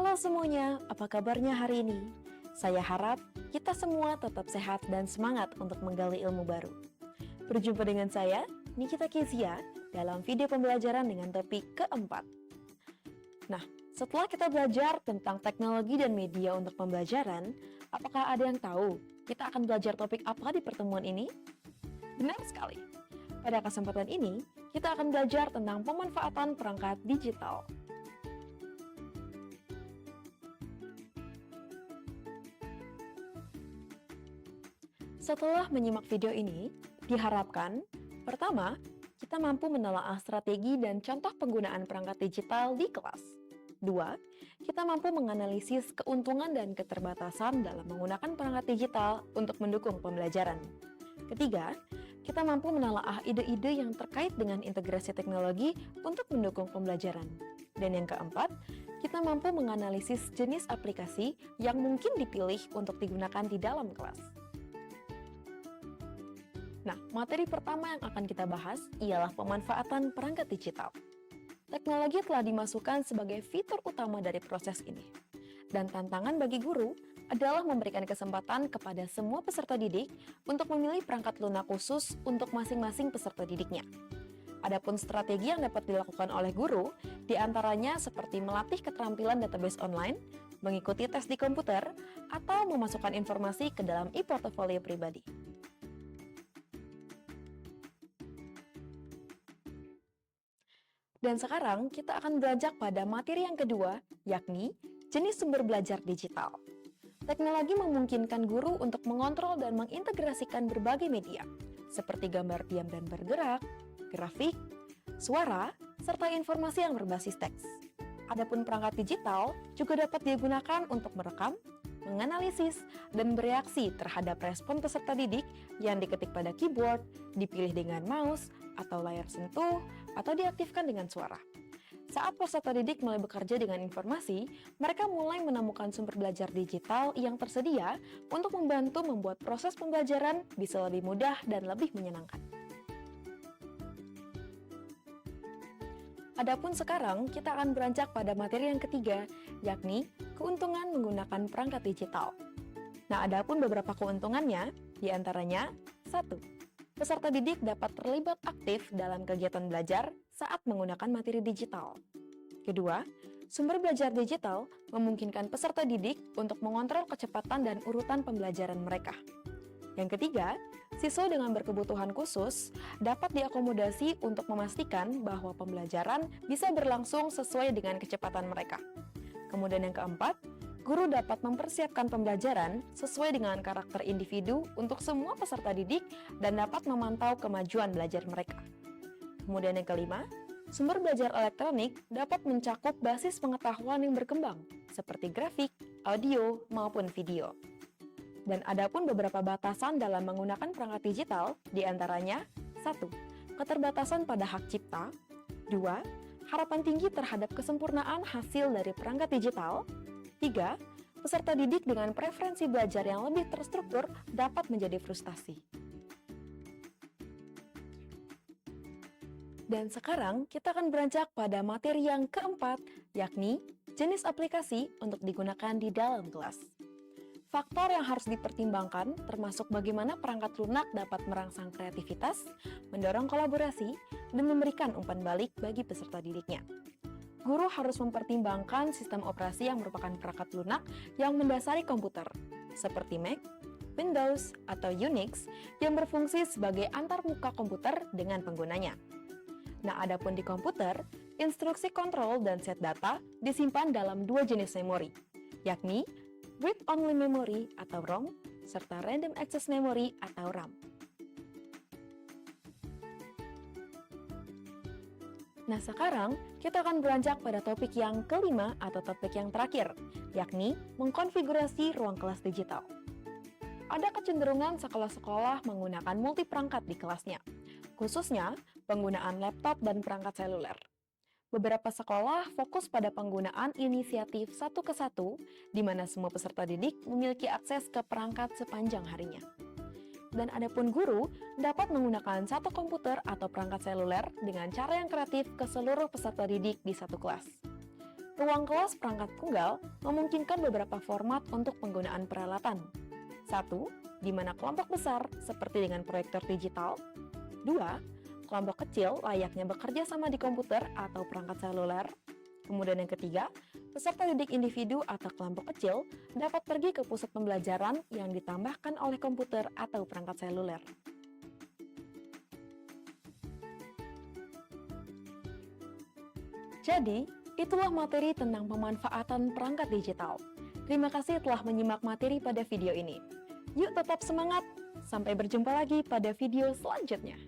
Halo semuanya, apa kabarnya hari ini? Saya harap kita semua tetap sehat dan semangat untuk menggali ilmu baru. Berjumpa dengan saya, Nikita Kezia, dalam video pembelajaran dengan topik keempat. Nah, setelah kita belajar tentang teknologi dan media untuk pembelajaran, apakah ada yang tahu kita akan belajar topik apa di pertemuan ini? Benar sekali. Pada kesempatan ini, kita akan belajar tentang pemanfaatan perangkat digital. Setelah menyimak video ini, diharapkan pertama, kita mampu menelaah strategi dan contoh penggunaan perangkat digital di kelas. Dua, kita mampu menganalisis keuntungan dan keterbatasan dalam menggunakan perangkat digital untuk mendukung pembelajaran. Ketiga, kita mampu menelaah ide-ide yang terkait dengan integrasi teknologi untuk mendukung pembelajaran. Dan yang keempat, kita mampu menganalisis jenis aplikasi yang mungkin dipilih untuk digunakan di dalam kelas. Nah, materi pertama yang akan kita bahas ialah pemanfaatan perangkat digital. Teknologi telah dimasukkan sebagai fitur utama dari proses ini. Dan tantangan bagi guru adalah memberikan kesempatan kepada semua peserta didik untuk memilih perangkat lunak khusus untuk masing-masing peserta didiknya. Adapun strategi yang dapat dilakukan oleh guru, diantaranya seperti melatih keterampilan database online, mengikuti tes di komputer, atau memasukkan informasi ke dalam e-portfolio pribadi. Dan sekarang kita akan beranjak pada materi yang kedua, yakni jenis sumber belajar digital. Teknologi memungkinkan guru untuk mengontrol dan mengintegrasikan berbagai media, seperti gambar diam dan bergerak, grafik, suara, serta informasi yang berbasis teks. Adapun perangkat digital juga dapat digunakan untuk merekam, menganalisis, dan bereaksi terhadap respon peserta didik yang diketik pada keyboard, dipilih dengan mouse, atau layar sentuh, atau diaktifkan dengan suara. Saat peserta didik mulai bekerja dengan informasi, mereka mulai menemukan sumber belajar digital yang tersedia untuk membantu membuat proses pembelajaran bisa lebih mudah dan lebih menyenangkan. Adapun sekarang, kita akan beranjak pada materi yang ketiga, yakni keuntungan menggunakan perangkat digital. Nah, adapun beberapa keuntungannya, diantaranya 1. Peserta didik dapat terlibat aktif dalam kegiatan belajar saat menggunakan materi digital. Kedua, sumber belajar digital memungkinkan peserta didik untuk mengontrol kecepatan dan urutan pembelajaran mereka. Yang ketiga, siswa dengan berkebutuhan khusus dapat diakomodasi untuk memastikan bahwa pembelajaran bisa berlangsung sesuai dengan kecepatan mereka. Kemudian yang keempat, guru dapat mempersiapkan pembelajaran sesuai dengan karakter individu untuk semua peserta didik dan dapat memantau kemajuan belajar mereka. Kemudian yang kelima, sumber belajar elektronik dapat mencakup basis pengetahuan yang berkembang, seperti grafik, audio, maupun video. Dan adapun beberapa batasan dalam menggunakan perangkat digital, diantaranya 1. Keterbatasan pada hak cipta. 2. Harapan tinggi terhadap kesempurnaan hasil dari perangkat digital. 3. Peserta didik dengan preferensi belajar yang lebih terstruktur dapat menjadi frustasi. Dan sekarang kita akan beranjak pada materi yang keempat, yakni jenis aplikasi untuk digunakan di dalam kelas. Faktor yang harus dipertimbangkan termasuk bagaimana perangkat lunak dapat merangsang kreativitas, mendorong kolaborasi, dan memberikan umpan balik bagi peserta didiknya. Guru harus mempertimbangkan sistem operasi yang merupakan perangkat lunak yang mendasari komputer, seperti Mac, Windows, atau Unix yang berfungsi sebagai antarmuka komputer dengan penggunanya. Nah, adapun di komputer, instruksi kontrol dan set data disimpan dalam dua jenis memori, yakni Read-Only Memory atau ROM, serta Random Access Memory atau RAM. Nah, sekarang kita akan beranjak pada topik yang kelima atau topik yang terakhir, yakni mengkonfigurasi ruang kelas digital. Ada kecenderungan sekolah-sekolah menggunakan multi-perangkat di kelasnya, khususnya penggunaan laptop dan perangkat seluler. Beberapa sekolah fokus pada penggunaan inisiatif satu ke satu, di mana semua peserta didik memiliki akses ke perangkat sepanjang harinya. Dan adapun guru dapat menggunakan satu komputer atau perangkat seluler dengan cara yang kreatif ke seluruh peserta didik di satu kelas. Ruang kelas perangkat tunggal memungkinkan beberapa format untuk penggunaan peralatan. 1. Di mana kelompok besar seperti dengan proyektor digital. 2. Kelompok kecil layaknya bekerja sama di komputer atau perangkat seluler. Kemudian yang ketiga, peserta didik individu atau kelompok kecil dapat pergi ke pusat pembelajaran yang ditambahkan oleh komputer atau perangkat seluler. Jadi, itulah materi tentang pemanfaatan perangkat digital. Terima kasih telah menyimak materi pada video ini. Yuk tetap semangat, sampai berjumpa lagi pada video selanjutnya.